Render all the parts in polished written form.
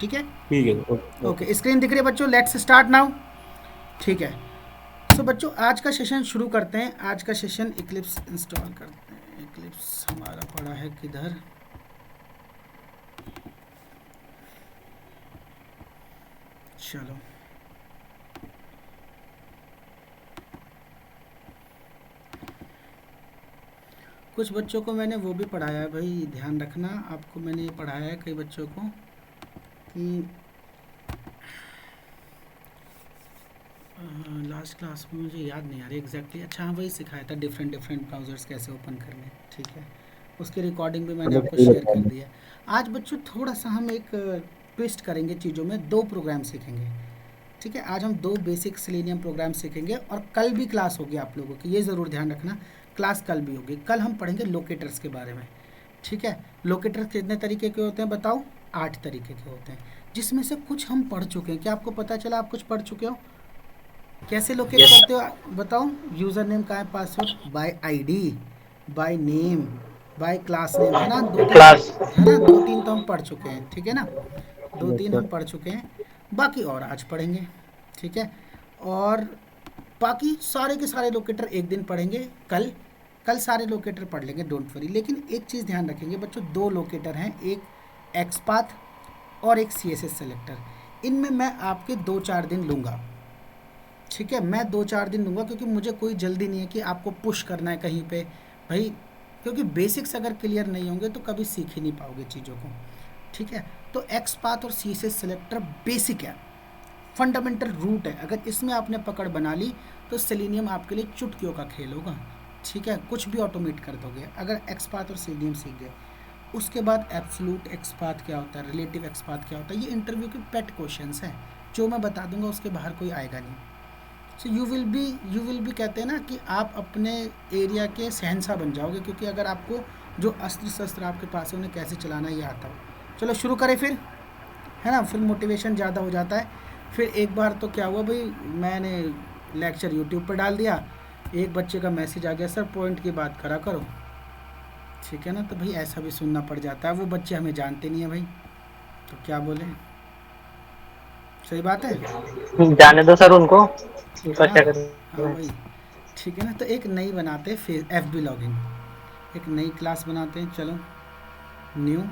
ठीक है। ठीक है। Okay okay. ओके, स्क्रीन दिख रही है बच्चों, लेट्स स्टार्ट नाउ। ठीक है। सो बच्चों आज का सेशन शुरू करते हैं। आज का सेशन इक्लिप्स इंस्टॉल करते हैं। इक्लिप्स हमारा पड़ा है किधर, चलो। कुछ बच्चों को मैंने वो भी पढ़ाया है भाई, ध्यान रखना, आपको मैंने ये पढ़ाया है कई बच्चों को कि लास्ट क्लास में मुझे याद नहीं आ रही एग्जैक्टली। अच्छा हाँ, वही सिखाया था, डिफरेंट डिफरेंट ब्राउज़र्स कैसे ओपन करने। ठीक है, उसकी रिकॉर्डिंग भी मैंने मतलब आपको सही शेयर बता कर रहे दी है। आज बच्चों थोड़ा सा हम एक ट्विस्ट करेंगे चीज़ों में, दो प्रोग्राम सीखेंगे। ठीक है, आज हम दो बेसिक सेलेनियम प्रोग्राम सीखेंगे और कल भी क्लास होगी आप लोगों की, ये ज़रूर ध्यान रखना, क्लास कल भी होगी। कल हम पढ़ेंगे लोकेटर्स के बारे में। ठीक है, लोकेटर्स कितने तरीके के होते हैं बताओ? 8 तरीके के होते हैं, जिसमें से कुछ हम पढ़ चुके हैं। क्या आपको पता चला आप कुछ पढ़ चुके हो? कैसे लोकेट यस। करते हो बताओ? यूज़र नेम का है, password, by ID, by name, by class name, है ना? दो तीन, क्लास। है ना? दो तीन तो हम पढ़ चुके हैं, ठीक है ना? दो यस तीन सर। हम पढ़ चुके हैं, बाकी और आज पढ़ेंगे। ठीक है, और बाकी सारे के सारे लोकेटर एक दिन पढ़ेंगे कल। कल सारे लोकेटर पढ़ लेंगे, डोंट वरी। लेकिन एक चीज़ ध्यान रखेंगे बच्चों, दो लोकेटर हैं, एक एक्सपाथ और एक सी एस एस सेलेक्टर। इनमें मैं आपके 2-4 दिन लूँगा। ठीक है, मैं 2-4 दिन लूँगा, क्योंकि मुझे कोई जल्दी नहीं है कि आपको पुश करना है कहीं पे भाई, क्योंकि बेसिक्स अगर क्लियर नहीं होंगे तो कभी सीख ही नहीं पाओगे चीज़ों को। ठीक है, तो एक्स पाथ और सी से सेलेक्टर बेसिक है, फंडामेंटल रूट है। अगर इसमें आपने पकड़ बना ली तो सेलेनियम आपके लिए चुटकियों का खेल होगा। ठीक है, कुछ भी ऑटोमेट कर दोगे अगर एक्स पाथ और सेलेनियम सीख गए। उसके बाद एब्सोल्यूट एक्स पाथ क्या होता है, रिलेटिव एक्स पाथ क्या होता है, ये इंटरव्यू के पेट क्वेश्चंस हैं, जो मैं बता दूंगा, उसके बाहर कोई आएगा नहीं। सो यू विल बी कहते हैं ना कि आप अपने एरिया के शहंशाह बन जाओगे, क्योंकि अगर आपको जो अस्त्र शस्त्र आपके पास है उन्हें कैसे चलाना ये आता हो। चलो शुरू करें फिर, है ना? फिर मोटिवेशन ज़्यादा हो जाता है। फिर एक बार तो क्या हुआ भाई, मैंने लेक्चर यूट्यूब पर डाल दिया, एक बच्चे का मैसेज आ गया, सर पॉइंट की बात करा करो। ठीक है ना, तो भाई ऐसा भी सुनना पड़ जाता है, वो बच्चे हमें जानते नहीं है भाई, तो क्या बोले। सही बात है, जाने दो सर उनको, है उनका ना? क्या हाँ करना है। भाई, ठीक है ना, तो एक नई बनाते हैं फिर एफ बी लॉगिन, एक नई क्लास बनाते हैं। चलो, न्यू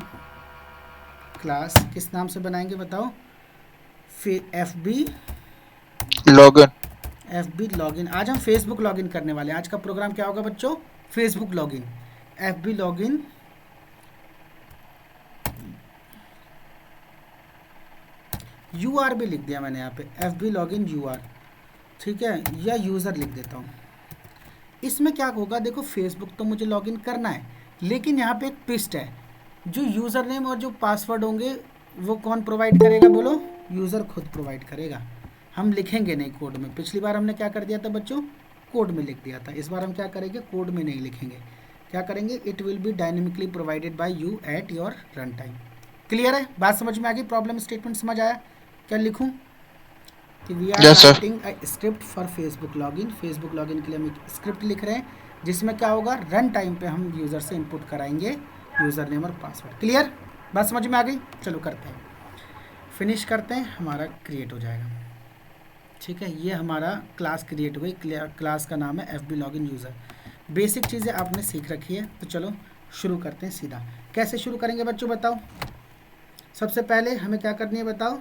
क्लास किस नाम से बनाएंगे बताओ? फिर F B, login. F B login. आज हम फेसबुक लॉगिन करने वाले हैं। आज का प्रोग्राम क्या होगा बच्चों? Facebook login, F B login. U R भी लिख दिया मैंने यहाँ पे, F B login U R. ठीक है, या यूज़र लिख देता हूँ। इसमें क्या होगा देखो, फेसबुक तो मुझे लॉगिन करना है, लेकिन यहाँ पे एक ट्विस्ट है, जो यूज़र नेम और जो पासवर्ड होंगे वो कौन प्रोवाइड करेगा बोलो? यूज़र खुद प्रोवाइड करेगा। हम लिखेंगे नहीं कोड में। पिछली बार हमने क्या कर दिया था बच्चों? कोड में लिख दिया था। इस बार हम क्या करेंगे? कोड में नहीं लिखेंगे। क्या करेंगे? It will be dynamically provided by you at your run time. Clear है? बात समझ में आ गई? प्रॉब्लम स्टेटमेंट समझ आया? क्या लिखूँ कि we are yes sir. Writing a script for Facebook login? Facebook login के लिए हम एक स्क्रिप्ट लिख रहे हैं, जिसमें क्या होगा, रन टाइम पे हम यूज़र से इनपुट कराएंगे यूज़र नेम और पासवर्ड। क्लियर? बात समझ में आ गई? चलो करते हैं, फिनिश करते हैं, हमारा क्रिएट हो जाएगा। ठीक है, ये हमारा क्लास क्रिएट हो गई। क्लास का नाम है F B login user. Basic चीज़ें आपने सीख रखी है, तो चलो शुरू करते हैं सीधा। कैसे शुरू करेंगे बच्चों बताओ? सबसे पहले हमें क्या करनी है बताओ?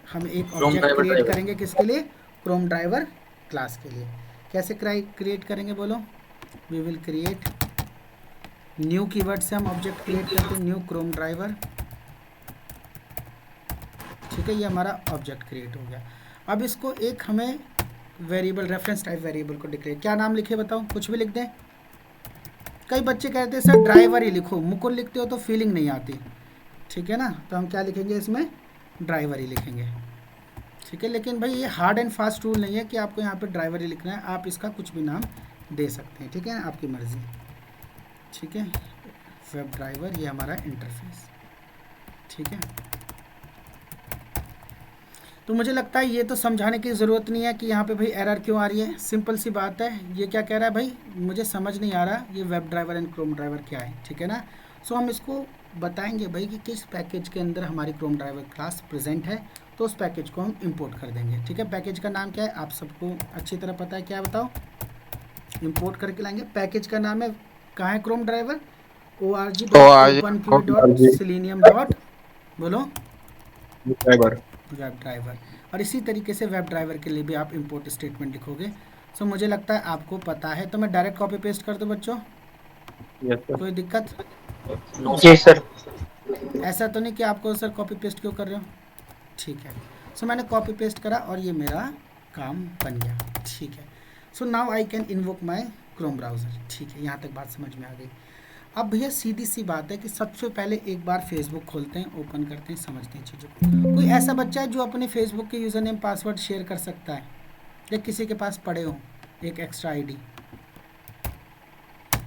हम एक Chrome object driver create driver. करेंगे, किसके लिए? क्रोम ड्राइवर क्लास के लिए। कैसे क्रिएट करेंगे बोलो? We will create, new keyword से हम ऑब्जेक्ट क्रिएट करते हैं, न्यू क्रोम ड्राइवर। ठीक है, ये हमारा ऑब्जेक्ट क्रिएट हो गया। अब इसको एक हमें वेरिएबल, रेफरेंस टाइप वेरिएबल को डिक्लेयर, क्या नाम लिखे बताओ? कुछ भी लिख दें? कई बच्चे कहते हैं सर ड्राइवर ही लिखो, मुकुल लिखते हो तो फीलिंग नहीं आती। ठीक है ना, तो हम क्या लिखेंगे इसमें? ड्राइवर ही लिखेंगे। ठीक है, लेकिन भाई ये हार्ड एंड फास्ट रूल नहीं है कि आपको यहाँ पे ड्राइवर ही लिखना है, आप इसका कुछ भी नाम दे सकते हैं। ठीक है, आपकी मर्ज़ी। ठीक है, वेब ड्राइवर, ये हमारा इंटरफेस। ठीक है, तो मुझे लगता है ये तो समझाने की ज़रूरत नहीं है कि यहाँ पे भाई एरर क्यों आ रही है। सिंपल सी बात है, ये क्या कह रहा है भाई, मुझे समझ नहीं आ रहा ये web driver and Chrome driver क्या है। ठीक है ना, सो हम इसको बताएंगे भाई कि किस पैकेज के अंदर हमारी क्रोम ड्राइवर क्लास प्रेजेंट है, तो उस पैकेज को हम इंपोर्ट कर देंगे। ठीक है, पैकेज का नाम क्या है आप सबको अच्छी तरह पता है, क्या बताओ, इंपोर्ट करके लाएंगे। पैकेज का नाम है, कहाँ है क्रोम ड्राइवर, org.openqi.selenium डॉट, बोलो, ड्राइवर। Web driver. और इसी तरीके से वेब ड्राइवर के लिए भी आप इंपोर्ट स्टेटमेंट लिखोगे। सो मुझे लगता है आपको पता है, तो मैं डायरेक्ट कॉपी पेस्ट कर दूं बच्चों, यस सर। कोई दिक्कत? जी सर। ऐसा तो नहीं कि आपको सर कॉपी पेस्ट क्यों कर रहे हो? ठीक है, सो मैंने कॉपी पेस्ट करा और ये मेरा काम बन गया। ठीक है, so now I can invoke my Chrome browser. ठीक है, यहाँ तक बात समझ में आ गई। अब भैया सीधी सी बात है कि सबसे पहले एक बार फेसबुक खोलते हैं, ओपन करते हैं, समझते हैं चीज़ों को। कोई ऐसा बच्चा है जो अपने फेसबुक के यूज़र नेम पासवर्ड शेयर कर सकता है, या किसी के पास पड़े हो एक एक्स्ट्रा आईडी?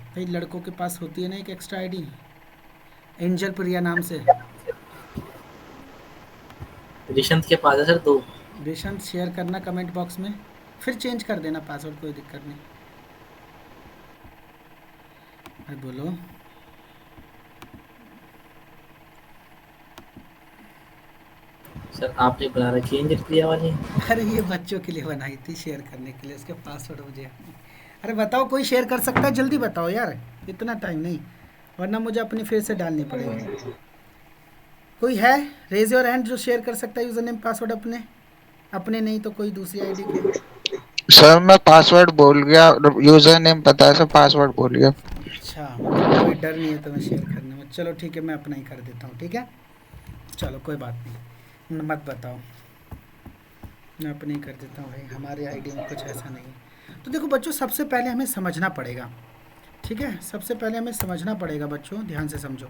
भाई लड़कों के पास होती है ना एक एक्स्ट्रा आईडी, एंजल प्रिया नाम से। ऋषंत के पास है सर 2। रेशन शेयर करना कमेंट बॉक्स में, फिर चेंज कर देना पासवर्ड, कोई दिक्कत नहीं। अरे बोलो, सर आपने बना रखी है एंजल प्रिया वाली। अरे ये बच्चों के लिए बनाई थी शेयर करने के लिए, उसके पासवर्ड मुझे। अरे बताओ कोई शेयर कर सकता है, जल्दी बताओ यार, इतना टाइम नहीं, वरना मुझे अपनी फेस से डालनी पड़ेगी। कोई है रेज योर हैंड जो शेयर कर सकता है यूज़र नेम पासवर्ड अपने? अपने नहीं तो कोई दूसरी आईडी के। सर मैं पासवर्ड भूल गया, यूजर नेम पता है सर, पासवर्ड भूल गया। अच्छा, मतलब कोई डर नहीं है तुम्हें शेयर करने में। चलो ठीक है, मैं अपना ही कर देता हूँ। ठीक है, चलो कोई बात नहीं, मत बताओ, मैं अपने ही कर देता हूँ भाई, हमारे आईडी में कुछ ऐसा नहीं है। तो देखो बच्चों, सबसे पहले हमें समझना पड़ेगा, ठीक है, सबसे पहले हमें समझना पड़ेगा बच्चों, ध्यान से समझो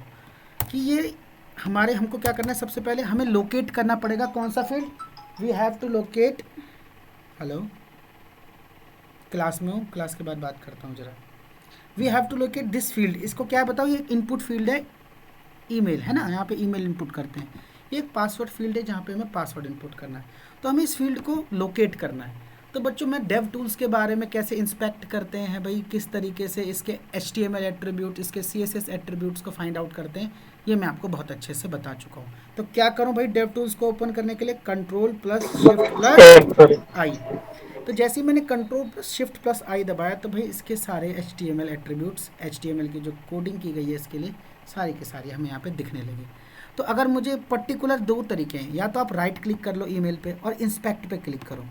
कि ये हमारे, हमको क्या करना है, सबसे पहले हमें लोकेट करना पड़ेगा कौन सा field, we have to locate. Hello, class में हूँ, क्लास के बाद बात करता हूँ ज़रा। We have to locate this field, इसको क्या बताओ, ये इनपुट फील्ड है, ईमेल है ना, यहाँ पे ईमेल इनपुट करते हैं। ये एक पासवर्ड फील्ड है जहाँ पे हमें पासवर्ड इनपुट करना है, तो हमें इस फील्ड को लोकेट करना है। तो बच्चों मैं डेव टूल्स के बारे में कैसे इंस्पेक्ट करते हैं भाई, किस तरीके से इसके HTML एट्रीब्यूट, इसके CSS एट्रीब्यूट्स को फाइंड आउट करते हैं, ये मैं आपको बहुत अच्छे से बता चुका हूँ। तो क्या करूँ भाई, डेव टूल्स को ओपन करने के लिए Ctrl+Shift+I। तो जैसे ही मैंने Ctrl+Shift+I दबाया तो भाई इसके सारे HTML एट्रीब्यूट्स, HTML की जो कोडिंग की गई है इसके लिए, सारी के सारी हमें यहाँ पे दिखने लगी। तो अगर मुझे पर्टिकुलर 2 तरीके हैं, या तो आप राइट क्लिक कर लो ईमेल पे और इंस्पेक्ट पे क्लिक करो,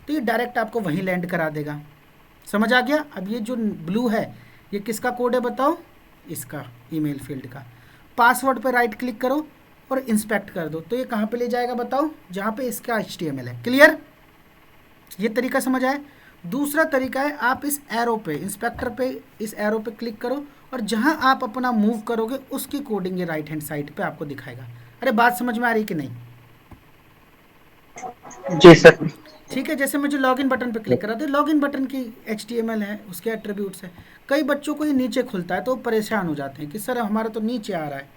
तो ये डायरेक्ट आपको वहीं लैंड करा देगा। समझ आ गया? अब ये जो ब्लू है ये किसका कोड है बताओ, इसका ईमेल फील्ड का। पासवर्ड पे राइट क्लिक करो और इंस्पेक्ट कर दो, तो ये कहाँ पे ले जाएगा बताओ, जहाँ पे इसका HTML है। क्लियर? ये तरीका समझ आए? दूसरा तरीका है, आप इस एरो पे, इंस्पेक्टर पे, इस एरो पे क्लिक करो और जहाँ आप अपना मूव करोगे उसकी कोडिंग ये राइट हैंड साइड पे आपको दिखाएगा। अरे बात समझ में आ रही कि नहीं? जी सर। ठीक है, जैसे मुझे लॉगिन बटन पे क्लिक करा तो लॉगिन बटन की HTML है, उसके एट्रीब्यूट्स है। कई बच्चों को ये नीचे खुलता है तो वो परेशान हो जाते हैं कि सर हमारा तो नीचे आ रहा है।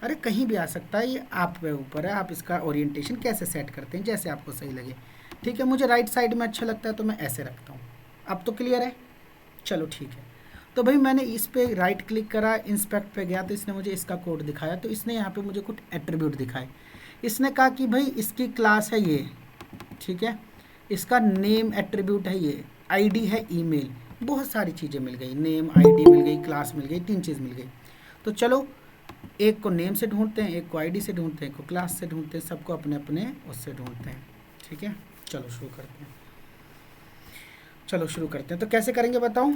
अरे कहीं भी आ सकता है, ये आप पे ऊपर है, आप इसका ओरिएंटेशन कैसे सेट करते हैं, जैसे आपको सही लगे। ठीक है, मुझे राइट साइड में अच्छा लगता है तो मैं ऐसे रखता हूँ। अब तो क्लियर है? चलो ठीक है, तो भाई मैंने इस पर राइट क्लिक करा, इंस्पेक्ट पे गया तो इसने मुझे इसका कोड दिखाया। तो इसने यहाँ पे मुझे कुछ एट्रीब्यूट दिखाए। इसने कहा कि भाई इसकी क्लास है ये, ठीक है, इसका नेम एट्रीब्यूट है ये, आईडी है ईमेल, बहुत सारी चीज़ें मिल गई, नेम, आईडी मिल गई, क्लास मिल गई, 3 चीज़ मिल गई। तो चलो एक को नेम से ढूंढते हैं, एक को आईडी से ढूंढते हैं, एक को क्लास से ढूंढते हैं, सबको अपने अपने उससे ढूंढते हैं। ठीक है, चलो शुरू करते हैं। चलो शुरू करते हैं। तो कैसे करेंगे बताओ?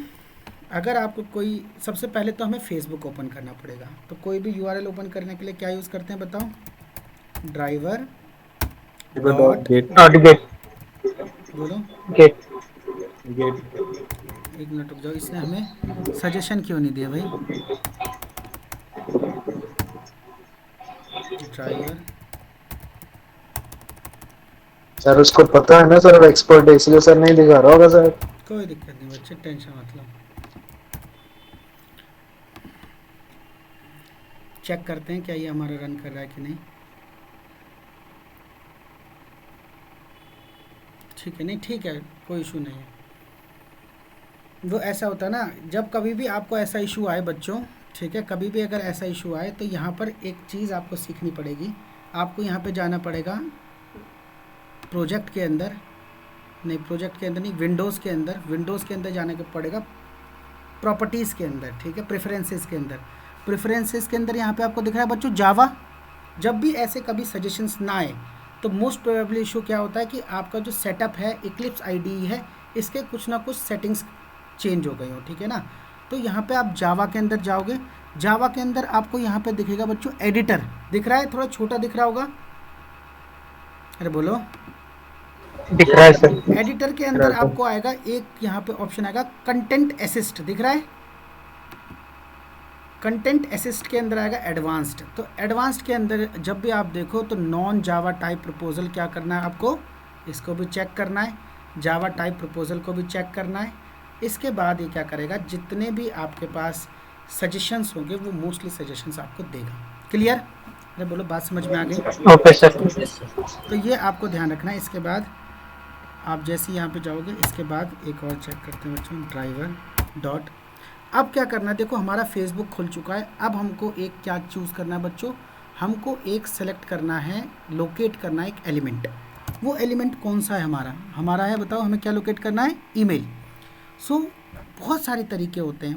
अगर आपको कोई, सबसे पहले तो हमें फेसबुक ओपन करना पड़ेगा। तो कोई भी URL ओपन करने के लिए क्या यूज़ करते हैं बताओ? Driver dot gate. बोलो, गेट। एक मिनट रुक जाओ, इसने हमें सजेशन क्यों नहीं दिया भाई? ड्राइवर, सर उसको पता है ना सर, एक्सपर्ट है, इसलिए सर नहीं दिखा रहा होगा सर। कोई दिक्कत नहीं बच्चे, टेंशन मत लो। चेक करते हैं क्या ये हमारा रन कर रहा है कि नहीं। ठीक है, नहीं ठीक है, कोई इशू नहीं है। वो ऐसा होता है ना, जब कभी भी आपको ऐसा इशू आए बच्चों ठीक है, कभी भी अगर ऐसा इशू आए तो यहाँ पर एक चीज़ आपको सीखनी पड़ेगी। आपको यहाँ पे जाना पड़ेगा प्रोजेक्ट के अंदर, नहीं प्रोजेक्ट के अंदर नहीं, विंडोज़ के अंदर जाने के पड़ेगा प्रॉपर्टीज़ के अंदर, ठीक है, प्रेफरेंसेस के अंदर यहाँ पे आपको दिख रहा है बच्चों जावा। जब भी ऐसे कभी सजेशंस ना आए तो मोस्ट प्रोबेबली इशू क्या होता है कि आपका जो सेटअप है इक्लिप्स IDE है, इसके कुछ ना कुछ सेटिंग्स चेंज हो गई हो, ठीक है ना। तो यहाँ पे आप जावा के अंदर जाओगे, जावा के अंदर आपको यहाँ पे दिखेगा बच्चों एडिटर, दिख रहा है, थोड़ा छोटा दिख रहा होगा, अरे बोलो, दिख रहा है सर। एडिटर के अंदर आपको आएगा एक यहाँ पे ऑप्शन आएगा कंटेंट असिस्ट, दिख रहा है, कंटेंट असिस्ट के अंदर आएगा एडवांस्ड। तो एडवांस्ड के अंदर जब भी आप देखो तो नॉन जावा टाइप प्रपोजल क्या करना है आपको, इसको भी चेक करना है, जावा टाइप प्रपोजल को भी चेक करना है। इसके बाद ये क्या करेगा, जितने भी आपके पास सजेशंस होंगे वो मोस्टली सजेशंस आपको देगा। क्लियर, अरे बोलो बात समझ में आ गई। Okay sir. Yes sir. तो ये आपको ध्यान रखना है। इसके बाद आप जैसे ही यहाँ पे जाओगे, इसके बाद एक और चेक करते हैं बच्चों, ड्राइवर डॉट। अब क्या करना है, देखो हमारा फेसबुक खुल चुका है। अब हमको एक क्या चूज़ करना है बच्चों, हमको एक सेलेक्ट करना है, लोकेट करना है एक एलिमेंट। वो एलिमेंट कौन सा है हमारा है, बताओ हमें क्या लोकेट करना है, ईमेल। सो बहुत सारे तरीके होते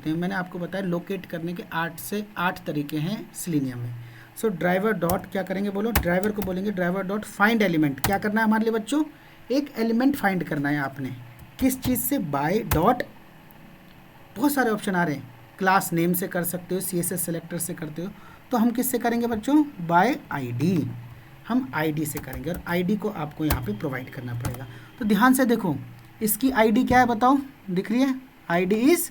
हैं, मैंने आपको बताया लोकेट करने के 8 से 8 तरीके हैं सेलेनियम में। सो ड्राइवर डॉट क्या करेंगे बोलो, ड्राइवर को बोलेंगे ड्राइवर डॉट फाइंड एलिमेंट। क्या करना है हमारे लिए बच्चों, एक एलिमेंट फाइंड करना है आपने, किस चीज़ से, बाय डॉट, बहुत सारे ऑप्शन आ रहे हैं, क्लास नेम से कर सकते हो, CSS सेलेक्टर से करते हो, तो हम किससे करेंगे बच्चों, बाय ID, हम ID से करेंगे और ID को आपको यहाँ पे प्रोवाइड करना पड़ेगा। तो ध्यान से देखो, इसकी ID क्या है बताओ, दिख रही है, ID इज़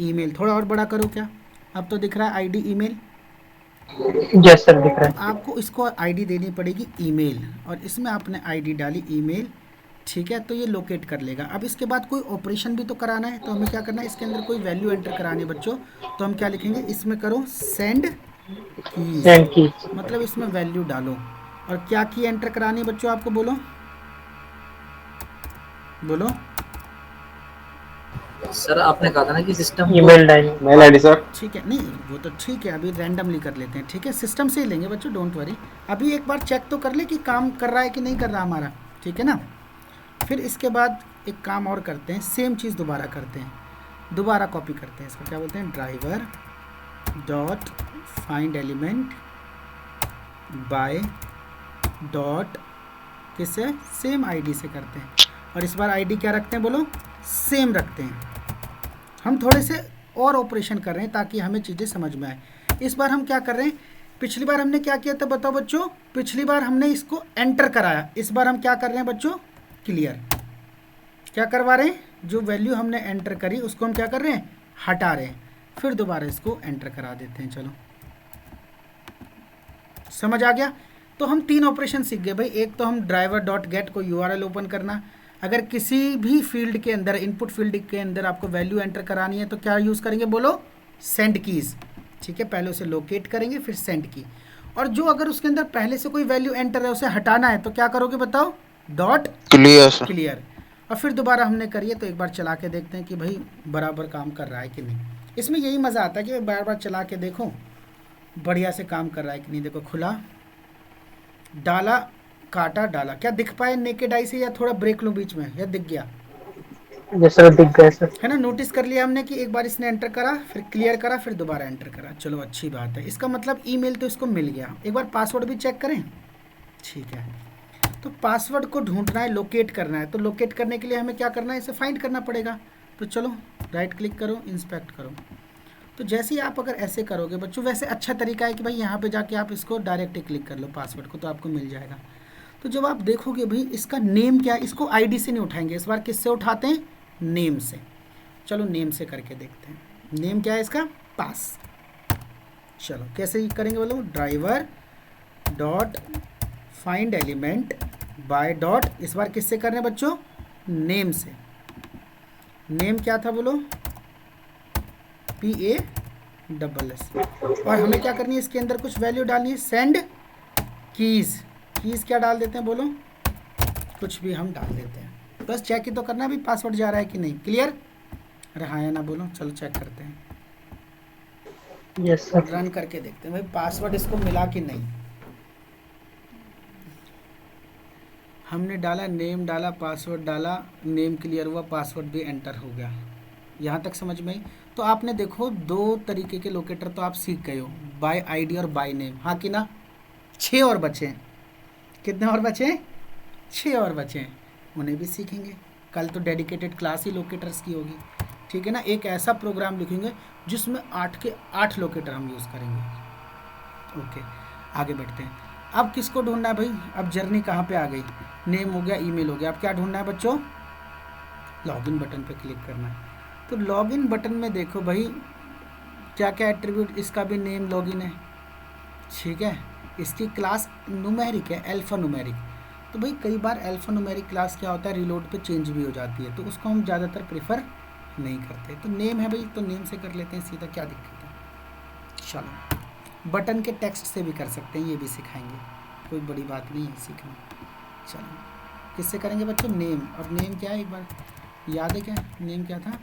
ईमेल। थोड़ा और बड़ा करो, क्या अब तो दिख रहा है ID ईमेल, यस सर दिख रहा है। आपको इसको ID देनी पड़ेगी ईमेल, और इसमें आपने ID डाली ईमेल, ठीक है, तो ये लोकेट कर लेगा। अब इसके बाद कोई ऑपरेशन भी तो कराना है, तो हमें क्या करना है, इसके अंदर कोई वैल्यू एंटर करानी है बच्चों, तो हम क्या लिखेंगे, इसमें करो सेंड की, मतलब इसमें वैल्यू डालो। और क्या की एंटर करानी है बच्चों आपको, बोलो बोलो। सर आपने कहा था ना कि system email mail ID sir. ठीक है, नहीं वो तो ठीक है, अभी रैंडमली कर लेते हैं, ठीक है, सिस्टम से ही लेंगे बच्चों, डोंट वरी। अभी एक बार चेक तो कर ले कि काम कर रहा है कि नहीं कर रहा हमारा, ठीक है ना। फिर इसके बाद एक काम और करते हैं, सेम चीज़ दोबारा करते हैं, दोबारा कॉपी करते हैं, इसको क्या बोलते हैं, driver dot find element by dot, किससे, सेम ID से करते हैं, और इस बार ID क्या रखते हैं बोलो, सेम रखते हैं। हम थोड़े से और ऑपरेशन कर रहे हैं ताकि हमें चीज़ें समझ में आए। इस बार हम क्या कर रहे हैं, पिछली बार हमने क्या किया था बताओ बच्चों, पिछली बार हमने इसको एंटर कराया, इस बार हम क्या कर रहे हैं बच्चों, क्लियर। क्या करवा रहे हैं, जो वैल्यू हमने एंटर करी उसको हम क्या कर रहे हैं, हटा रहे हैं, फिर दोबारा इसको एंटर करा देते हैं। चलो समझ आ गया। तो हम 3 ऑपरेशन सीख गए भाई। एक तो हम ड्राइवर डॉट गेट को URL ओपन करना, अगर किसी भी फील्ड के अंदर, इनपुट फील्ड के अंदर आपको वैल्यू एंटर करानी है तो क्या यूज़ करेंगे बोलो, सेंड कीज़, ठीक है, पहले उसे लोकेट करेंगे फिर सेंड की। और जो अगर उसके अंदर पहले से कोई वैल्यू एंटर है उसे हटाना है तो क्या करोगे बताओ, डॉट क्लियर। और फिर दोबारा हमने करिए, तो एक बार चला के देखते हैं कि भाई बराबर काम कर रहा है कि नहीं। इसमें यही मज़ा आता है कि बार बार चला के देखो बढ़िया से काम कर रहा है कि नहीं। देखो खुला, डाला, काटा, डाला, क्या दिख पाए नेकेड आई से, या थोड़ा ब्रेक लूँ बीच में, या दिख गया, यस सर दिख गया सर। है ना। नोटिस कर लिया हमने कि एक बार इसने एंटर करा, फिर क्लियर करा, फिर दोबारा एंटर करा। चलो अच्छी बात है, इसका मतलब ईमेल तो इसको मिल गया। एक बार पासवर्ड भी चेक करें, ठीक है। तो पासवर्ड को ढूंढना है, लोकेट करना है, तो लोकेट करने के लिए हमें क्या करना है, इसे फाइंड करना पड़ेगा। तो चलो राइट क्लिक करो, इंस्पेक्ट करो। तो जैसे ही आप अगर ऐसे करोगे बच्चों, वैसे अच्छा तरीका है कि भाई यहाँ पे जाके आप इसको डायरेक्ट ही क्लिक कर लो पासवर्ड को, तो आपको मिल जाएगा। तो जब आप देखोगे भाई इसका नेम क्या है, इसको ID से नहीं उठाएंगे, इस बार किससे उठाते हैं, नेम से। चलो नेम से करके देखते हैं, नेम क्या है इसका, पास। चलो कैसे करेंगे बोलो, driver dot find element by dot, इस बार किससे कर रहे हैं बच्चों, नेम से। नेम क्या था बोलो, PASS। और हमें क्या करनी है, इसके अंदर कुछ वैल्यू डालनी है, सेंड कीज़। कीज़ क्या डाल देते हैं बोलो, कुछ भी हम डाल देते हैं, बस चेक ही तो करना है भी पासवर्ड जा रहा है कि नहीं। क्लियर रहा है ना, बोलो। चलो चेक करते हैं, यस सर। रन करके देखते हैं भाई पासवर्ड इसको मिला कि नहीं। हमने डाला, नेम डाला, पासवर्ड डाला, नेम क्लियर हुआ, पासवर्ड भी एंटर हो गया। यहाँ तक समझ में आई। तो आपने देखो 2 तरीके के लोकेटर तो आप सीख गए हो, बाय आईडी और बाय नेम, हाँ कि ना। 6 और बचे हैं। कितने और बचे हैं? 6 और बचे हैं, उन्हें भी सीखेंगे। कल तो डेडिकेटेड क्लास ही लोकेटर्स की होगी, ठीक है ना। एक ऐसा प्रोग्राम लिखेंगे जिसमें 8 के 8 लोकेटर हम यूज़ करेंगे। ओके, आगे बढ़ते हैं। अब किसको ढूंढना है भाई? अब जर्नी कहाँ पे आ गई? नेम हो गया, ईमेल हो गया। अब क्या ढूंढना है बच्चों? लॉगिन बटन पे क्लिक करना है। तो लॉगिन बटन में देखो भाई क्या क्या एट्रीब्यूट, इसका भी नेम लॉगिन है, ठीक है। इसकी क्लास न्यूमेरिक है, अल्फा न्यूमेरिक। तो भाई कई बार अल्फा न्यूमेरिक क्लास क्या होता है, रिलोड पे चेंज भी हो जाती है, तो उसको हम ज़्यादातर प्रेफर नहीं करते। तो नेम है भाई, तो नेम से कर लेते हैं सीधा, क्या दिक्कत है। चलो, बटन के टेक्स्ट से भी कर सकते हैं, ये भी सिखाएंगे, कोई बड़ी बात नहीं है सीखना। चलो, किससे करेंगे बच्चों? नेम। और नेम क्या है एक बार याद है क्या? नेम क्या था?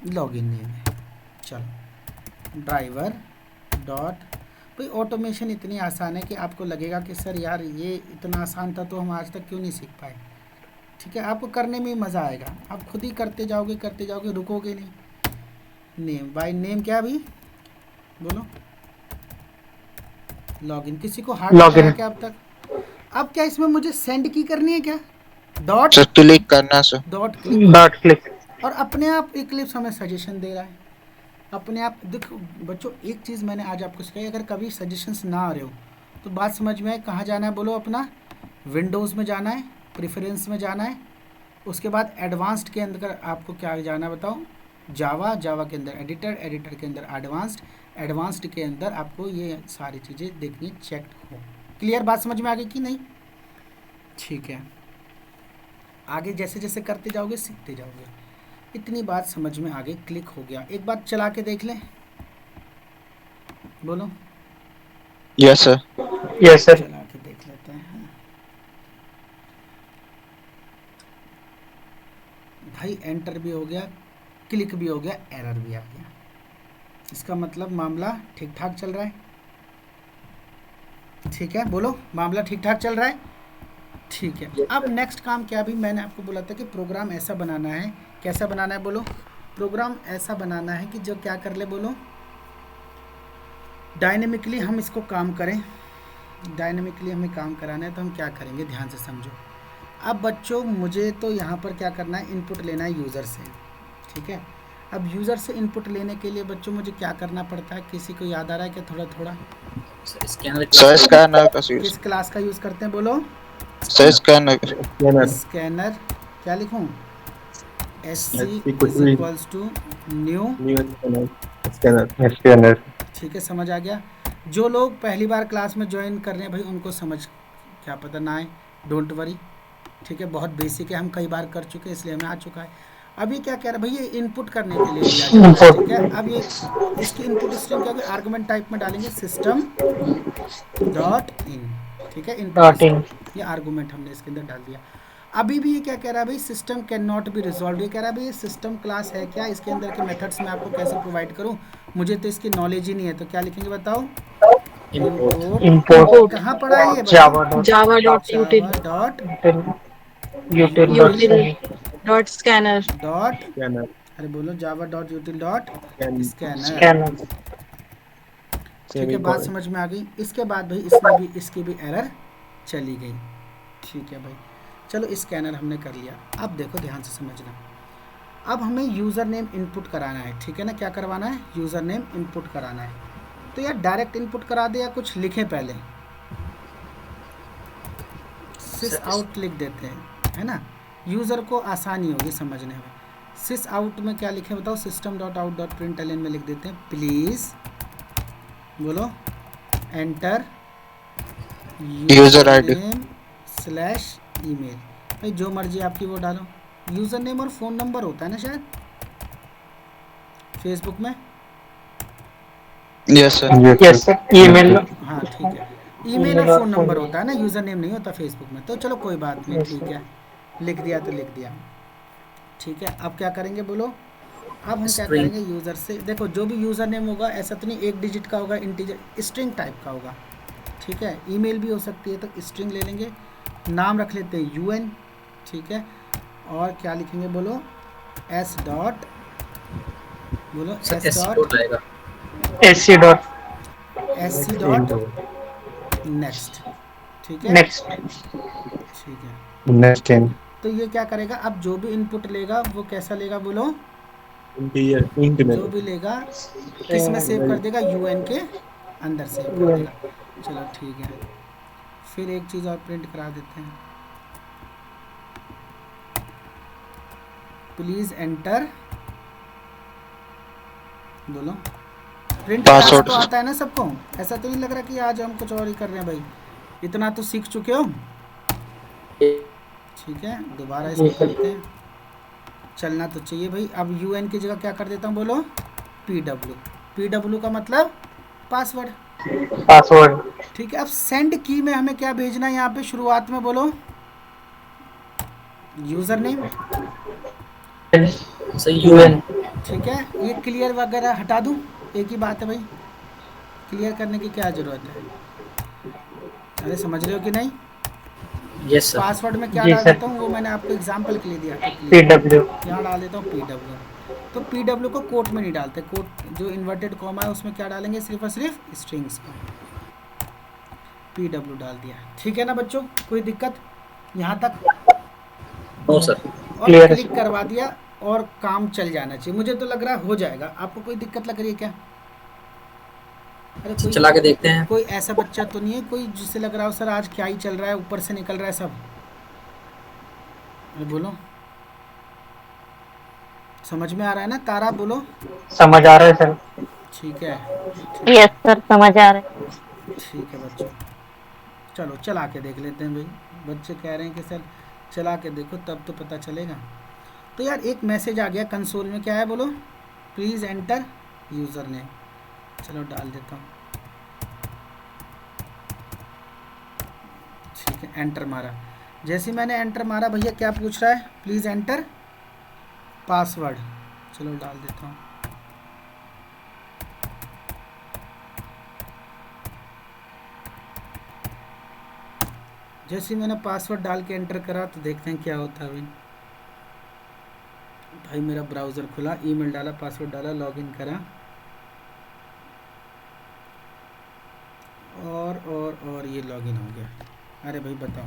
लॉगिन नेम है। चलो, ड्राइवर डॉट, भाई ऑटोमेशन इतनी आसान है कि आपको लगेगा कि सर यार ये इतना आसान था तो हम आज तक क्यों नहीं सीख पाए, ठीक है। आपको करने में ही मज़ा आएगा, आप खुद ही करते जाओगे, रुकोगे नहीं। नेम बाय नेम क्या भी बोलो? लॉगिन। किसी को हार्ड Login. है क्या अब तक? अब क्या इसमें मुझे सेंड की करनी है क्या? डॉट सर क्लिक करना sir. Dot click, dot click. और अपने आप इक्लिप्स हमें सजेशन दे रहा है अपने आप। देखो बच्चों, एक चीज़ मैंने आज आपको सिखाई, अगर कभी सजेशंस ना आ रहे हो तो बात समझ में आए, कहाँ जाना है बोलो? अपना विंडोज़ में जाना है, प्रेफरेंस में जाना है, उसके बाद एडवांस्ड के अंदर आपको क्या जाना है बताओ? जावा के अंदर एडिटर के अंदर एडवांस्ड के अंदर आपको ये सारी चीज़ें देखनी, चेक हो। क्लियर बात समझ में आ गई कि नहीं? ठीक है, आगे जैसे जैसे करते जाओगे सीखते जाओगे। इतनी बात समझ में आ गई, क्लिक हो गया। एक बार चला के देख लें, बोलो। Yes sir. Yes sir. चला के देख लेते हैं भाई। एंटर भी हो गया, क्लिक भी हो गया, एरर भी आ गया। इसका मतलब मामला ठीक ठाक चल रहा है, ठीक है। बोलो, मामला ठीक ठाक चल रहा है, ठीक है। अब नेक्स्ट काम क्या? भी मैंने आपको बोला था कि प्रोग्राम ऐसा बनाना है, कैसा बनाना है बोलो? प्रोग्राम ऐसा बनाना है कि जो क्या कर ले बोलो? डायनेमिकली हम इसको काम करें। डायनेमिकली हमें काम कराना है तो हम क्या करेंगे, ध्यान से समझो। अब बच्चों मुझे तो यहाँ पर क्या करना है, इनपुट लेना है यूज़र से, ठीक है। अब यूज़र से इनपुट लेने के लिए बच्चों मुझे क्या करना पड़ता है? किसी को याद आ रहा है क्या? थोड़ा थोड़ा। सर स्कैनर का यूज। किस क्लास का यूज़ करते हैं बोलो? Sir scanner. स्कैनर। क्या लिखूँ? SC is equals to new scanner. ठीक है, समझ आ गया। जो लोग पहली बार क्लास में ज्वाइन कर रहे हैं भाई, उनको समझ क्या पता ना आए, डोंट वरी, ठीक है। बहुत बेसिक है, हम कई बार कर चुके हैं इसलिए हमें आ चुका है। अब ये क्या कह रहा है भाई? ये इनपुट करने के लिए दिया जा रहा है, ठीक है। अब ये इसकी इनपुट स्ट्रीम क्या होगी? आर्गुमेंट टाइप में डालेंगे सिस्टम डॉट इन, ठीक है। Dot in. इनपुट ये आर्गुमेंट हमने इसके अंदर डाल दिया। अभी भी ये क्या कह रहा है भाई? System can not be resolve. ये कह रहा है भाई ये सिस्टम क्लास है क्या? इसके अंदर के मेथड्स मैं आपको कैसे प्रोवाइड करूं? मुझे तो इसकी नॉलेज ही नहीं है। तो क्या लिखेंगे बताओ? इंपोर्ट कहाँ पढ़ा है ये Java dot यूटिल dot scanner dot, अरे बोलो, Java dot यूटिल dot scanner, scanner. ठीक है। बात समझ में आ गई। इसके बाद भाई इसमें भी इसकी भी एरर चली गई, ठीक है भाई। चलो स्कैनर हमने कर लिया। अब देखो ध्यान से समझना, अब हमें यूज़र नेम इनपुट कराना है, ठीक है ना। क्या करवाना है? यूज़र नेम इनपुट कराना है। तो यार डायरेक्ट इनपुट करा दे या कुछ लिखें पहले? सिस आउट लिख देते हैं, है ना। यूज़र को आसानी होगी समझने में। सिस आउट में क्या लिखें बताओ? System dot out dot println में लिख देते हैं प्लीज़ बोलो enter user ID slash email. भाई जो मर्जी आपकी वो डालो। यूज़र नेम और फ़ोन नंबर होता है ना शायद फेसबुक में। Yes sir. Yes sir. Email. हाँ ठीक है, ईमेल और फ़ोन नंबर होता है ना, यूज़र नेम नहीं होता फेसबुक में। तो चलो कोई बात नहीं, ठीक है, लिख दिया तो लिख दिया, ठीक है। अब क्या करेंगे बोलो? अब हम क्या String. करेंगे, यूज़र से देखो जो भी यूज़र नेम होगा ऐसा तो नहीं एक डिजिट का होगा, इंटीजर स्ट्रिंग टाइप का होगा, ठीक है। ईमेल भी हो सकती है तो स्ट्रिंग ले लेंगे। नाम रख लेते हैं UN, ठीक है। और क्या लिखेंगे बोलो, एस डॉट, बोलो sir S SC dot, dot आएगा। SC dot SC dot next, ठीक है, नेक्स्ट। ठीक है। नेक्स्ट इन तो ये क्या करेगा, अब जो भी इनपुट लेगा वो कैसा लेगा बोलो, इंट में जो भी लेगा किस में सेव कर देगा, UN के अंदर सेव कर देगा। चलो ठीक है, फिर एक चीज़ और प्रिंट करा देते हैं, प्लीज़ एंटर, बोलो प्रिंट Password. तो आता है ना सबको, ऐसा तो नहीं लग रहा कि आज हम कुछ और ही कर रहे हैं भाई, इतना तो सीख चुके हो, ठीक है। दोबारा इसको करते हैं, चलना तो चाहिए भाई। अब UN की जगह क्या कर देता हूँ बोलो, PW का मतलब पासवर्ड, पासवर्ड। ठीक है। अब सेंड की में हमें क्या भेजना है यहाँ पे शुरुआत में बोलो, यूज़र नेम, सही UN। ठीक है। ये क्लियर वगैरह हटा दूँ, एक ही बात है भाई, क्लियर करने की क्या ज़रूरत है, अरे समझ रहे हो कि नहीं। Yes sir. पासवर्ड में क्या जी डाल सर। देता हूँ वो मैंने आपको एग्जांपल के लिए दिया था, क्लियर, PW। यहाँ डाल देता हूँ PW। तो PW को कोट में नहीं डालते, कोट जो इन्वर्टेड कॉमा है उसमें क्या डालेंगे, सिर्फ और सिर्फ स्ट्रिंग्स का PW डाल दिया, ठीक है ना बच्चों, कोई दिक्कत यहाँ तक, नो सर। और Clear है क्लिक सर। करवा दिया और काम चल जाना चाहिए, मुझे तो लग रहा है हो जाएगा। आपको कोई दिक्कत लग रही है क्या, अरे कोई चला के देखते हैं। कोई ऐसा बच्चा तो नहीं है कोई जिससे लग रहा हो सर आज क्या ही चल रहा है, ऊपर से निकल रहा है सब, अरे बोलो, समझ में आ रहा है ना तारा, बोलो, समझ आ रहा है सर। ठीक है, यस सर, समझ आ रहा है। ठीक है बच्चों, चलो चला के देख लेते हैं भाई, बच्चे कह रहे हैं कि सर चला के देखो तब तो पता चलेगा। तो यार एक मैसेज आ गया कंसोल में, क्या है बोलो, प्लीज़ एंटर यूज़र नेम, चलो डाल देता हूँ, ठीक है। एंटर मारा, जैसे ही मैंने एंटर मारा भैया क्या पूछ रहा है, प्लीज़ एंटर पासवर्ड, चलो डाल देता हूँ, जैसे ही मैंने पासवर्ड डाल के एंटर करा तो देखते हैं क्या होता है भाई। भाई मेरा ब्राउज़र खुला, ईमेल डाला, पासवर्ड डाला, लॉगिन करा, और ये लॉगिन हो गया। अरे भाई बताओ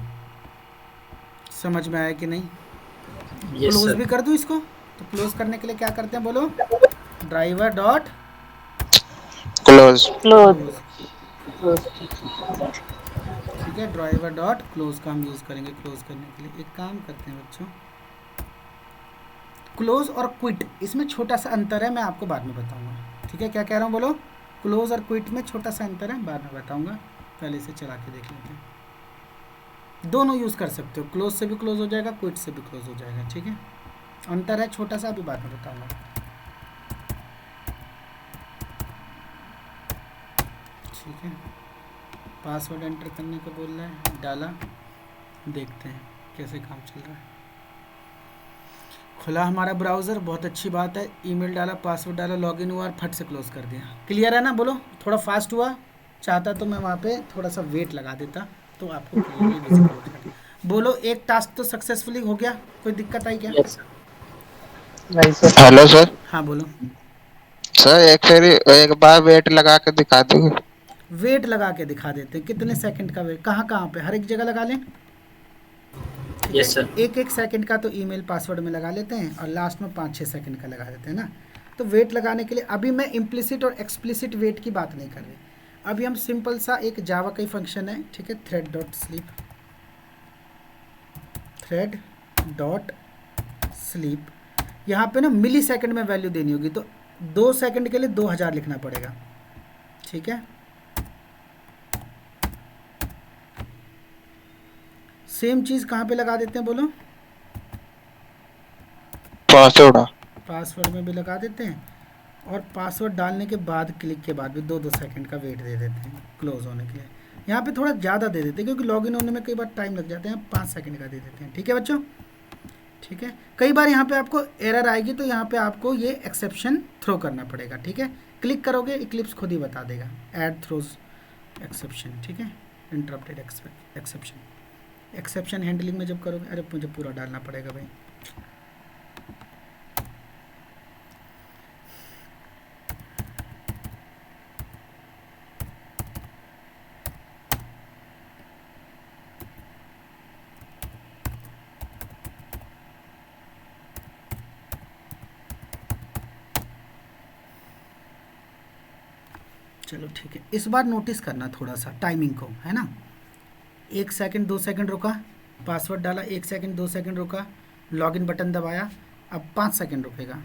समझ में आया कि नहीं, यस क्लोज सर। भी कर दूँ इसको, तो क्लोज करने के लिए क्या करते हैं बोलो, ड्राइवर डॉट Close. क्लोज। ठीक है, ड्राइवर डॉट क्लोज का हम यूज़ करेंगे क्लोज करने के लिए। एक काम करते हैं बच्चों, क्लोज और क्विट इसमें छोटा सा अंतर है, मैं आपको बाद में बताऊंगा, ठीक है। क्या कह रहा हूँ बोलो, क्लोज और क्विट में छोटा सा अंतर है, बाद में बताऊंगा, पहले से चला के देख लेते हैं। दोनों यूज़ कर सकते हो, क्लोज से भी क्लोज हो जाएगा, क्विट से भी क्लोज हो जाएगा, ठीक है। अंतर है छोटा सा, अभी बाद में बताऊंगा, ठीक है। पासवर्ड एंटर करने को बोल रहा है, डाला, देखते हैं कैसे काम चल रहा है। खुला हमारा ब्राउज़र, बहुत अच्छी बात है, ईमेल डाला, पासवर्ड डाला, लॉगिन हुआ और फट से क्लोज कर दिया। क्लियर है ना, बोलो, थोड़ा फास्ट हुआ, चाहता तो मैं वहाँ पे थोड़ा सा वेट लगा देता तो आपको क्लियरली विजिबल हो जाता। बोलो एक टास्क तो सक्सेसफुली हो गया, कोई दिक्कत आई क्या, यस सर। नहीं सर। Hello sir. हाँ बोलो। सर एक बार वेट लगा के दिखा दोगे? वेट लगा के दिखा देते हैं, कितने सेकंड का वेट, कहाँ कहाँ पे, हर एक जगह लगा लें, यस सर। एक एक सेकंड का तो ईमेल पासवर्ड में लगा लेते हैं और लास्ट में 5-6 सेकंड का लगा देते हैं ना। तो वेट लगाने के लिए अभी मैं इम्प्लिसिट और एक्सप्लिसिट वेट की बात नहीं कर रही, अभी हम सिंपल सा एक जावा का ही फंक्शन है, ठीक है, थ्रेड डॉट स्लीप, यहाँ पे ना मिली सेकेंड में वैल्यू देनी होगी, तो 2 सेकंड के लिए 2000 लिखना पड़ेगा, ठीक है। सेम चीज़ कहाँ पे लगा देते हैं बोलो, पासवर्ड में भी लगा देते हैं, और पासवर्ड डालने के बाद क्लिक के बाद भी 2-2 सेकंड का वेट दे देते हैं क्लोज होने के लिए। यहाँ पे थोड़ा ज़्यादा दे देते हैं क्योंकि लॉगिन होने में कई बार टाइम लग जाते हैं, 5 सेकंड का दे देते हैं, ठीक है बच्चों। ठीक है। कई बार यहाँ पे आपको एरर आएगी तो यहाँ पे आपको ये एक्सेप्शन थ्रो करना पड़ेगा, ठीक है। क्लिक करोगे इक्लिप्स खुद ही बता देगा ऐड थ्रोज एक्सेप्शन, ठीक है। इंटरप्टेड एक्सेप्शन, एक्सेप्शन हैंडलिंग में जब करोगे, अरे मुझे पूरा डालना पड़ेगा भाई, चलो ठीक है। इस बार नोटिस करना थोड़ा सा टाइमिंग को, है ना। 1 सेकंड 2 सेकंड रुका, पासवर्ड डाला, 1 सेकंड 2 सेकंड रुका, लॉगिन बटन दबाया, अब 5 सेकंड रुकेगा,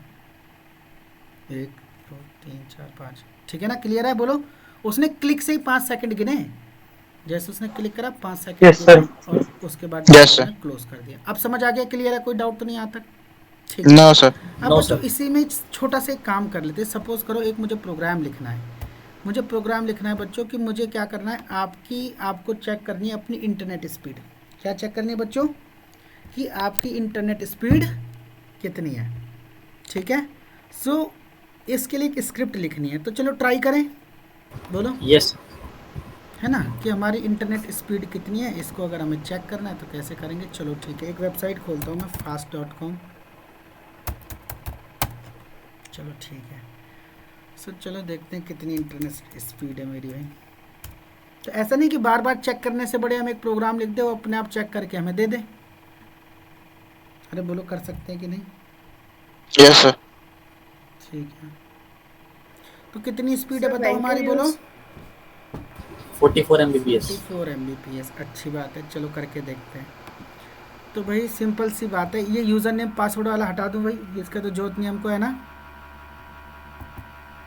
1 2 3 4 5, ठीक है ना। क्लियर है, बोलो। उसने क्लिक से ही 5 सेकंड गिने, जैसे उसने क्लिक करा 5 सेकंड Yes, sir. और उसके बाद Yes, sir. क्लोज कर दिया। अब समझ आ गया, क्लियर है, कोई डाउट तो नहीं आता? ठीक है। No sir. अब No, बच्चों sir. इसी में छोटा सा एक काम कर लेते हैं। सपोज करो एक मुझे प्रोग्राम लिखना है, मुझे प्रोग्राम लिखना है बच्चों कि मुझे क्या करना है, आपको चेक करनी है अपनी इंटरनेट स्पीड। क्या चेक करनी है बच्चों? कि आपकी इंटरनेट स्पीड कितनी है, ठीक है। सो इसके लिए एक स्क्रिप्ट लिखनी है, तो चलो ट्राई करें, बोलो, यस है ना, कि हमारी इंटरनेट स्पीड कितनी है। इसको अगर हमें चेक करना है तो कैसे करेंगे, चलो ठीक है। एक वेबसाइट खोलता हूँ मैं, fast.com, चलो ठीक है। सो चलो देखते हैं कितनी इंटरनेट स्पीड है मेरी भाई। तो ऐसा नहीं कि बार बार चेक करने से बड़े हम एक प्रोग्राम लिख दे वो अपने आप चेक करके हमें दे दे। अरे बोलो, कर सकते हैं कि नहीं? Yes sir. ठीक है। तो कितनी स्पीड है बताओ हमारी, बोलो। 44 Mbps। 44 Mbps, अच्छी बात है, चलो करके देखते हैं। तो भाई सिंपल सी बात है, ये यूज़र नेम पासवर्ड वाला हटा दूँ भाई, इसका तो जरूरत नहीं हमको, है ना।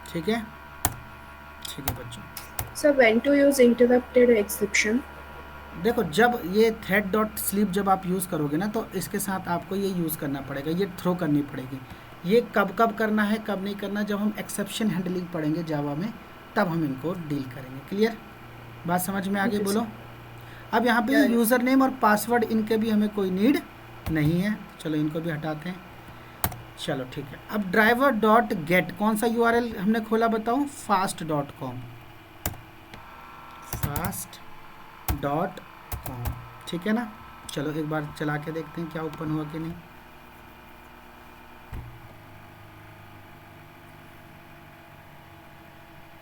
ठीक है, ठीक है बच्चों। So when to use interrupted exception? देखो, जब ये थ्रेड डॉट स्लीप जब आप यूज़ करोगे ना, तो इसके साथ आपको ये यूज़ करना पड़ेगा, ये थ्रो करनी पड़ेगी। ये कब कब करना है, कब नहीं करना, जब हम एक्सेप्शन हैंडलिंग पढ़ेंगे जावा में, तब हम इनको डील करेंगे। क्लियर, बात समझ में आ गई, बोलो। अब यहाँ पे यूज़र नेम और पासवर्ड, इनके भी हमें कोई नीड नहीं है, चलो इनको भी हटाते हैं। चलो ठीक है। अब ड्राइवर डॉट गेट, कौन सा यूआरएल हमने खोला बताओ? fast.com, fast.com, ठीक है ना। चलो एक बार चला के देखते हैं क्या ओपन हुआ कि नहीं।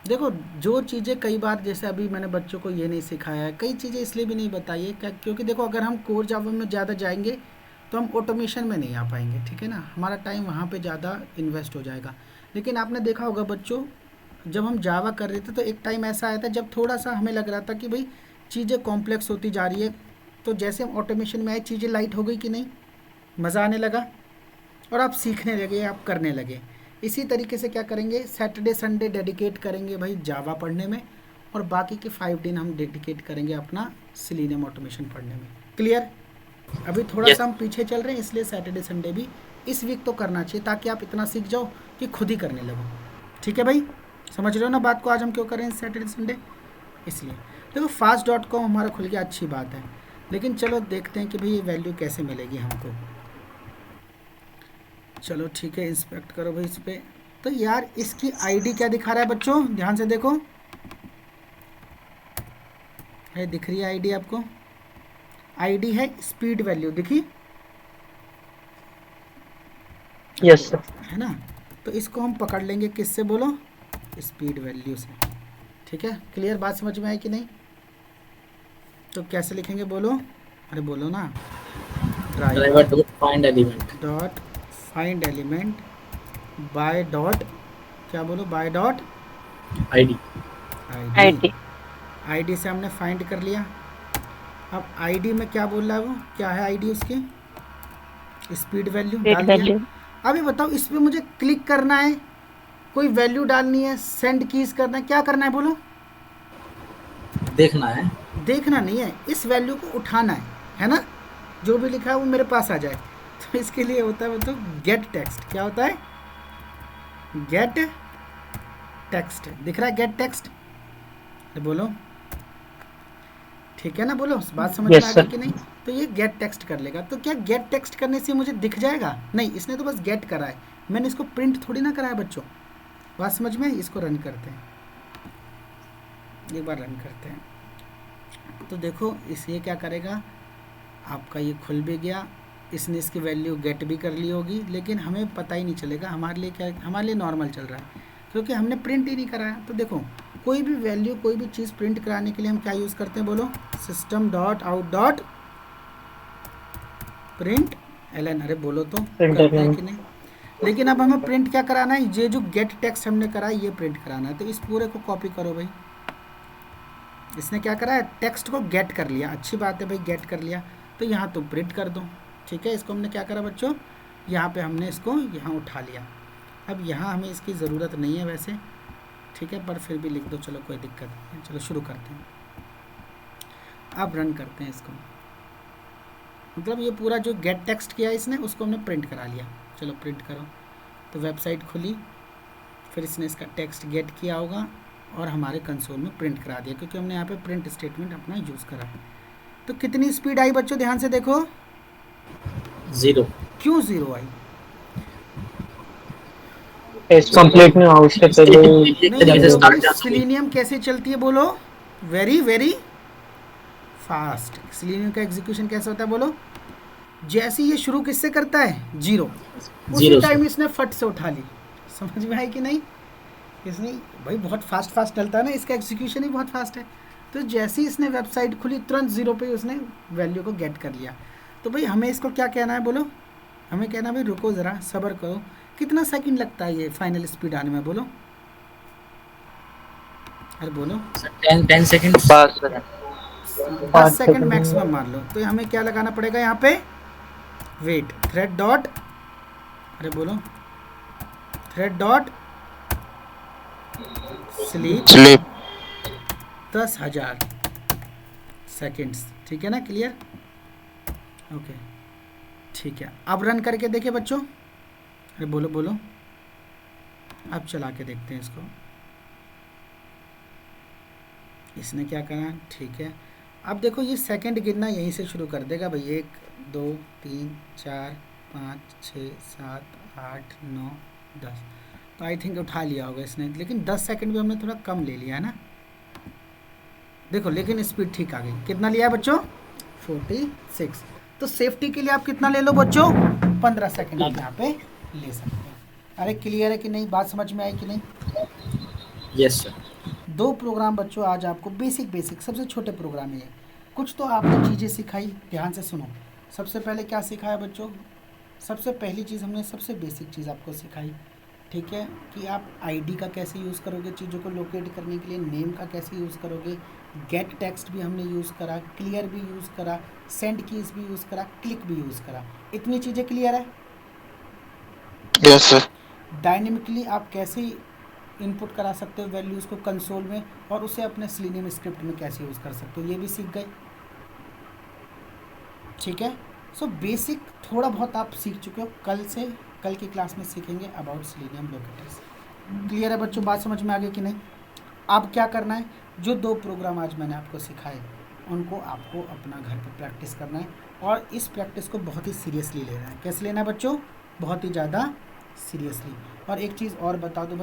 देखो, जो चीज़ें कई बार, जैसे अभी मैंने बच्चों को ये नहीं सिखाया है, कई चीज़ें इसलिए भी नहीं बताई है क्या, क्योंकि देखो अगर हम कोर जावा में ज़्यादा जाएंगे तो हम ऑटोमेशन में नहीं आ पाएंगे, ठीक है ना। हमारा टाइम वहाँ पे ज़्यादा इन्वेस्ट हो जाएगा। लेकिन आपने देखा होगा बच्चों, जब हम जावा कर रहे थे तो एक टाइम ऐसा आया था जब थोड़ा सा हमें लग रहा था कि भाई चीज़ें कॉम्प्लेक्स होती जा रही है, तो जैसे हम ऑटोमेशन में आए चीज़ें लाइट हो गई कि नहीं, मज़ा आने लगा और आप सीखने लगे, आप करने लगे। इसी तरीके से क्या करेंगे, सैटरडे संडे डेडिकेट करेंगे भाई जावा पढ़ने में, और बाकी के 5 दिन हम डेडिकेट करेंगे अपना सेलेनियम ऑटोमेशन पढ़ने में। क्लियर? अभी थोड़ा सा हम पीछे चल रहे हैं, इसलिए सैटरडे संडे भी इस वीक तो करना चाहिए, ताकि आप इतना सीख जाओ कि खुद ही करने लगो। ठीक है भाई, समझ रहे हो ना बात को, आज हम क्यों कर रहे हैं सैटरडे संडे, इसलिए। देखो fast.com हमारा खुल गया, अच्छी बात है। लेकिन चलो देखते हैं कि भाई ये वैल्यू कैसे मिलेगी हमको। चलो ठीक है, इंस्पेक्ट करो भाई इस पर। तो यार इसकी आईडी क्या दिखा रहा है बच्चों, ध्यान से देखो, है दिख रही है आईडी आपको? आईडी है स्पीड वैल्यू, दिखी? Yes sir. है ना। तो इसको हम पकड़ लेंगे किससे, बोलो? स्पीड वैल्यू से। ठीक है, क्लियर, बात समझ में आई कि नहीं? तो कैसे लिखेंगे, बोलो? अरे बोलो ना। Driver dot find element, dot find element by dot, क्या बोलो? By dot ID. ID. ID से हमने फाइंड कर लिया। अब आईडी में क्या बोल रहा है वो, क्या है आईडी उसकी? स्पीड वैल्यू डाल दिया। अभी बताओ, इस पर मुझे क्लिक करना है, कोई वैल्यू डालनी है, सेंड कीज करना है, क्या करना है बोलो? देखना है, देखना नहीं है, इस वैल्यू को उठाना है ना। जो भी लिखा है वो मेरे पास आ जाए। तो इसके लिए होता है मतलब गेट टेक्स्ट। क्या होता है? Gate text. दिख रहा है गेट टेक्स्ट? बोलो। ठीक है ना, बोलो बात समझ में Yes, आ sir. गई कि नहीं। तो ये गेट टेक्स्ट कर लेगा। तो क्या गेट टेक्स्ट करने से मुझे दिख जाएगा? नहीं, इसने तो बस गेट करा है, मैंने इसको प्रिंट थोड़ी ना कराया बच्चों। बात समझ में आई? इसको रन करते हैं, एक बार रन करते हैं। तो देखो इस ये क्या करेगा, आपका ये खुल भी गया, इसने इसकी वैल्यू गेट भी कर ली होगी, लेकिन हमें पता ही नहीं चलेगा। हमारे लिए क्या, हमारे लिए नॉर्मल चल रहा है क्योंकि हमने प्रिंट ही नहीं कराया। तो देखो कोई भी वैल्यू, कोई भी चीज़ प्रिंट कराने के लिए हम क्या यूज़ करते हैं, बोलो system dot out dot print ln। अरे बोलो तो करते हैं कि नहीं। लेकिन अब हमें प्रिंट क्या कराना है, ये जो गेट टेक्स्ट हमने करा है ये प्रिंट कराना है। तो इस पूरे को कॉपी करो भाई। इसने क्या करा है, टेक्स्ट को गेट कर लिया, अच्छी बात है भाई, गेट कर लिया। तो यहाँ तुम प्रिंट कर दो, ठीक है। इसको हमने क्या करा बच्चों, यहाँ पे हमने इसको यहाँ उठा लिया। अब यहाँ हमें इसकी ज़रूरत नहीं है वैसे, ठीक है, पर फिर भी लिख दो, चलो कोई दिक्कत नहीं है। चलो शुरू करते हैं, अब रन करते हैं इसको। मतलब ये पूरा जो गेट टेक्स्ट किया इसने, उसको हमने प्रिंट करा लिया। चलो प्रिंट करो। तो वेबसाइट खुली, फिर इसने इसका टेक्स्ट गेट किया होगा और हमारे कंसोल में प्रिंट करा दिया, क्योंकि हमने यहाँ पे प्रिंट स्टेटमेंट अपना यूज़ करा है। तो कितनी स्पीड आई बच्चों, ध्यान से देखो। 0। क्यों 0 आई? टेस्ट कंप्लीट नहीं हुआ उसके पहले नहीं, सिलेनियम कैसे चलती है बोलो, वेरी वेरी फास्ट। सिलेनियम का एग्जीक्यूशन कैसे होता है बोलो, जैसे ये शुरू किससे करता है, 0, उसी 0 टाइम इसने फट से उठा ली। समझ में आई कि नहीं? इसने भाई बहुत फास्ट चलता है ना, इसका एग्जीक्यूशन ही बहुत फास्ट है। तो जैसे ही इसने वेबसाइट खुली, तुरंत 0 पे उसने वैल्यू को गेट कर लिया। तो भाई हमें इसको क्या कहना है बोलो, हमें कहना है भाई रुको ज़रा, सब्र करो। कितना सेकंड लगता है ये फाइनल स्पीड आने में बोलो, अरे बोलो। 10 सेकंड। 10 सेकंड मैक्सिमम मान लो। तो हमें क्या लगाना पड़ेगा यहाँ पे, वेट थ्रेड डॉट, अरे बोलो, थ्रेड डॉट स्लीप 10,000 सेकेंड्स, ठीक है ना, क्लियर, ओके, ठीक है। अब रन करके देखिए बच्चों, अरे बोलो बोलो, अब चला के देखते हैं इसको। इसने क्या करा, ठीक है। अब देखो ये सेकंड गिनना यहीं से शुरू कर देगा भाई, 1 2 3 4 5 6 7 8 9 10। तो आई थिंक उठा लिया होगा इसने, लेकिन 10 सेकंड भी हमने थोड़ा कम ले लिया है ना। देखो लेकिन स्पीड ठीक आ गई। कितना लिया है बच्चों, 46। तो सेफ्टी के लिए आप कितना ले लो बच्चों, 15 सेकंड आप यहाँ पे ले सकते हैं। अरे क्लियर है कि नहीं, बात समझ में आई कि नहीं? Yes sir. 2 प्रोग्राम बच्चों आज आपको बेसिक सबसे छोटे प्रोग्राम है। कुछ तो आपने चीज़ें सिखाई, ध्यान से सुनो। सबसे पहले क्या सिखाया बच्चों, सबसे पहली चीज़ हमने सबसे बेसिक चीज़ आपको सिखाई, ठीक है, कि आप आईडी का कैसे यूज़ करोगे चीज़ों को लोकेट करने के लिए, नेम का कैसे यूज़ करोगे, गेट टेक्स्ट भी हमने यूज़ करा, क्लियर भी यूज़ करा, सेंड कीज भी यूज़ करा, क्लिक भी यूज़ करा। इतनी चीज़ें क्लियर है? Yes sir. डायनेमिकली आप कैसे इनपुट करा सकते हो वैल्यूज़ को कंसोल में, और उसे अपने सिलेनियम स्क्रिप्ट में कैसे यूज़ कर सकते हो, ये भी सीख गए, ठीक है। सो बेसिक थोड़ा बहुत आप सीख चुके हो। कल की क्लास में सीखेंगे अबाउट सिलेनियम लोकेटर्स। क्लियर है बच्चों, बात समझ में आ गई कि नहीं? अब क्या करना है, जो 2 प्रोग्राम आज मैंने आपको सिखाए उनको आपको अपना घर पर प्रैक्टिस करना है, और इस प्रैक्टिस को बहुत ही सीरियसली लेना है। कैसे लेना है बच्चों, बहुत ही ज़्यादा सीरियसली। और एक चीज़ और बता दो भाई,